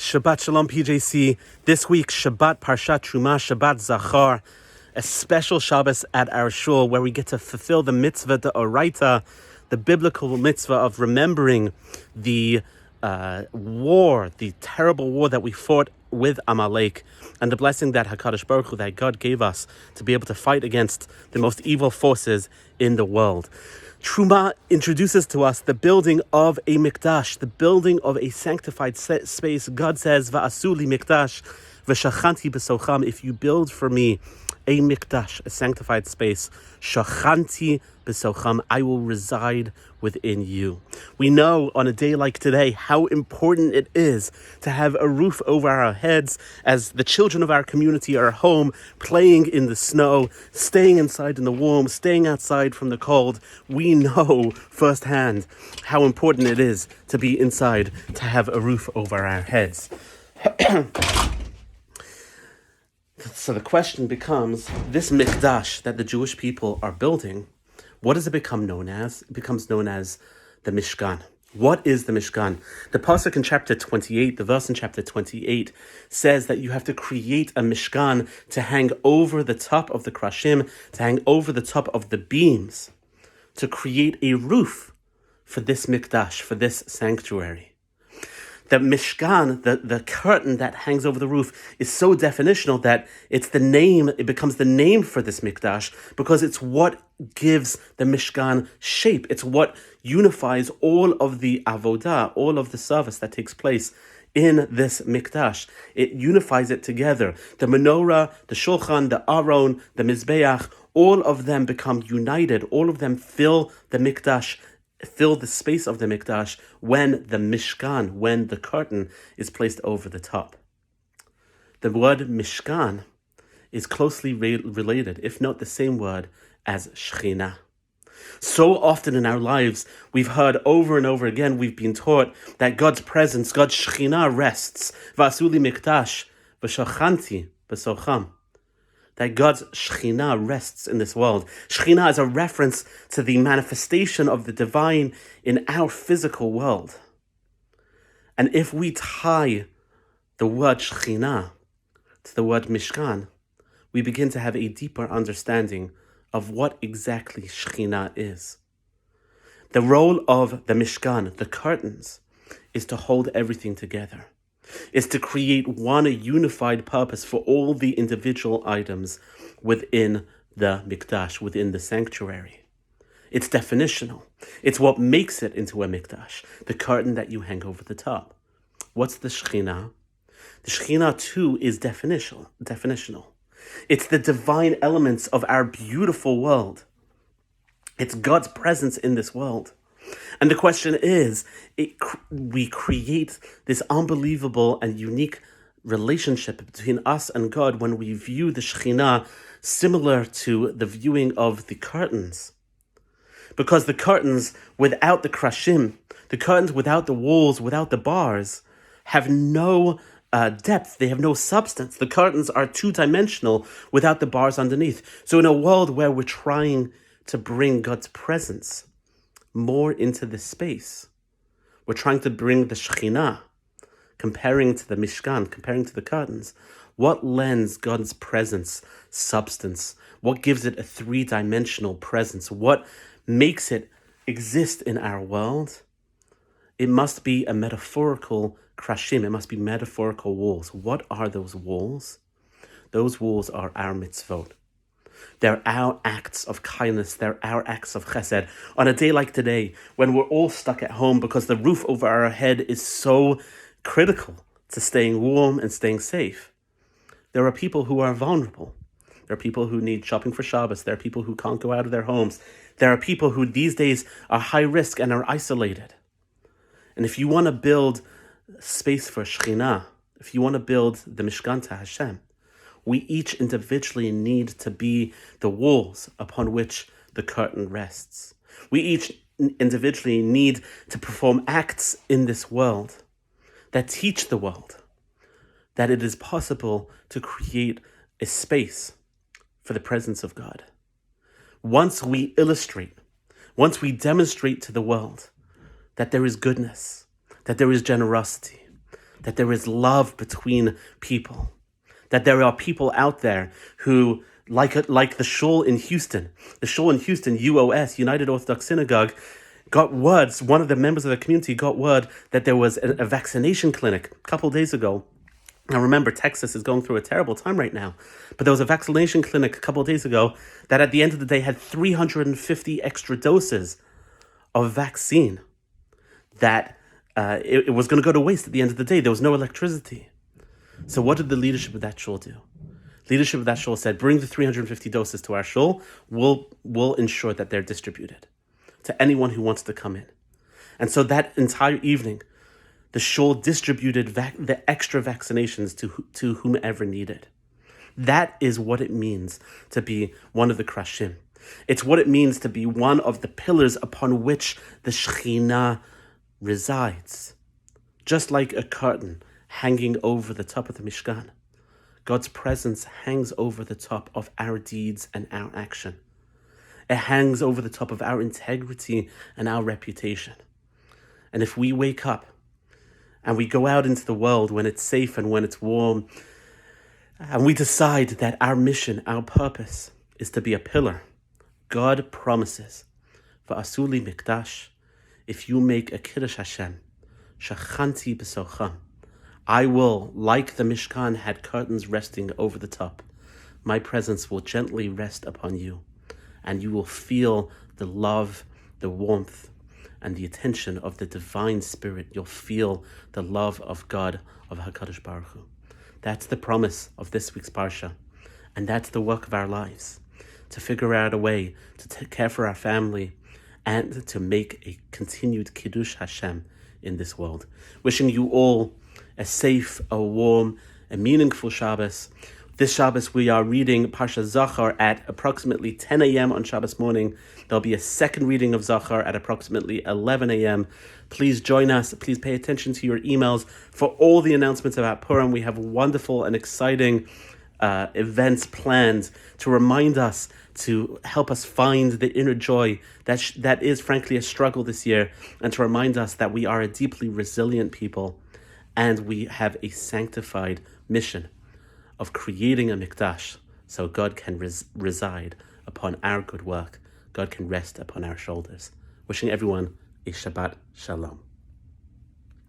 Shabbat Shalom PJC. This week, Shabbat Parshat Terumah, Shabbat Zachar, a special Shabbos at our shul where we get to fulfill the mitzvah, the oraita, the biblical mitzvah of remembering the war, the terrible war that we fought with Amalek, and the blessing that HaKadosh Baruch Hu, that God gave us to be able to fight against the most evil forces in the world. Terumah introduces to us the building of a Mikdash, the building of a sanctified space. God says, "Va'asu li Mikdash, v'shachanti b'socham." If you build for me a Mikdash, a sanctified space, shachanti b'socham, I will reside within you. We know on a day like today how important it is to have a roof over our heads as the children of our community are home, playing in the snow, staying inside in the warm, staying outside from the cold. We know firsthand how important it is to be inside, to have a roof over our heads. So the question becomes, this Mikdash that the Jewish people are building, what does it become known as? It becomes known as the Mishkan. What is the Mishkan? The pasuk in chapter 28, the verse in chapter 28, says that you have to create a Mishkan to hang over the top of the krashim, to hang over the top of the beams, to create a roof for this Mikdash, for this sanctuary. The Mishkan, the curtain that hangs over the roof, is so definitional that it becomes the name for this Mikdash because it's what gives the Mishkan shape. It's what unifies all of the avodah, all of the service that takes place in this Mikdash. It unifies it together. The menorah, the shulchan, the aron, the mizbeach, all of them become united. All of them fill the Mikdash, fill the space of the Mikdash when the Mishkan, when the curtain is placed over the top. The word Mishkan is closely related, if not the same word, as Shekhinah. So often in our lives, we've heard over and over again, we've been taught that God's presence, God's Shekhinah rests. Va'asu li Mikdash, v'shachanti b'socham. That God's Shekhinah rests in this world. Shekhinah is a reference to the manifestation of the divine in our physical world. And if we tie the word Shekhinah to the word Mishkan, we begin to have a deeper understanding of what exactly Shekhinah is. The role of the Mishkan, the curtains, is to hold everything together. Is to create one unified purpose for all the individual items within the Mikdash, within the sanctuary. It's definitional. It's what makes it into a Mikdash, the curtain that you hang over the top. What's the Shekhinah? The Shekhinah too is definitional. It's the divine elements of our beautiful world. It's God's presence in this world. And the question is, we create this unbelievable and unique relationship between us and God when we view the Shekhinah similar to the viewing of the curtains. Because the curtains without the krashim, the curtains without the walls, without the bars, have no depth, they have no substance. The curtains are two-dimensional without the bars underneath. So in a world where we're trying to bring God's presence more into this space, we're trying to bring the Shekhinah, comparing to the Mishkan, comparing to the curtains. What lends God's presence substance? What gives it a three-dimensional presence? What makes it exist in our world? It must be a metaphorical krashim. It must be metaphorical walls. What are those walls? Those walls are our mitzvot. They're our acts of kindness. They're our acts of chesed. On a day like today, when we're all stuck at home because the roof over our head is so critical to staying warm and staying safe, there are people who are vulnerable. There are people who need shopping for Shabbos. There are people who can't go out of their homes. There are people who these days are high risk and are isolated. And if you want to build space for Shekhinah, if you want to build the Mishkan to Hashem, we each individually need to be the walls upon which the curtain rests. We each individually need to perform acts in this world that teach the world that it is possible to create a space for the presence of God. Once we illustrate, once we demonstrate to the world that there is goodness, that there is generosity, that there is love between people, that there are people out there who, like the shul in Houston, UOS, United Orthodox Synagogue, got words. One of the members of the community got word that there was a vaccination clinic a couple of days ago. Now remember, Texas is going through a terrible time right now, but there was a vaccination clinic a couple of days ago that at the end of the day had 350 extra doses of vaccine that it was going to go to waste at the end of the day. There was no electricity. So what did the leadership of that shul do? Leadership of that shul said, bring the 350 doses to our shul. We'll ensure that they're distributed to anyone who wants to come in. And so that entire evening, the shul distributed the extra vaccinations to whomever needed. That is what it means to be one of the krashim. It's what it means to be one of the pillars upon which the Shekhinah resides. Just like a curtain hanging over the top of the Mishkan, God's presence hangs over the top of our deeds and our action. It hangs over the top of our integrity and our reputation. And if we wake up and we go out into the world when it's safe and when it's warm, and we decide that our mission, our purpose, is to be a pillar, God promises, V'asuli Mikdash, if you make a Kiddush Hashem, Shachanti b'socham, I will, like the Mishkan had curtains resting over the top, my presence will gently rest upon you, and you will feel the love, the warmth, and the attention of the divine spirit. You'll feel the love of God, of HaKadosh Baruch Hu. That's the promise of this week's Parsha, and that's the work of our lives, to figure out a way to take care for our family and to make a continued Kiddush Hashem in this world. Wishing you all a safe, a warm, a meaningful Shabbos. This Shabbos we are reading Parsha Zachar at approximately 10 a.m. on Shabbos morning. There'll be a second reading of Zachar at approximately 11 a.m. Please join us. Please pay attention to your emails for all the announcements about Purim. We have wonderful and exciting events planned to remind us, to help us find the inner joy that is frankly a struggle this year, and to remind us that we are a deeply resilient people and we have a sanctified mission of creating a Mikdash so God can reside upon our good work. God can rest upon our shoulders. Wishing everyone a Shabbat Shalom.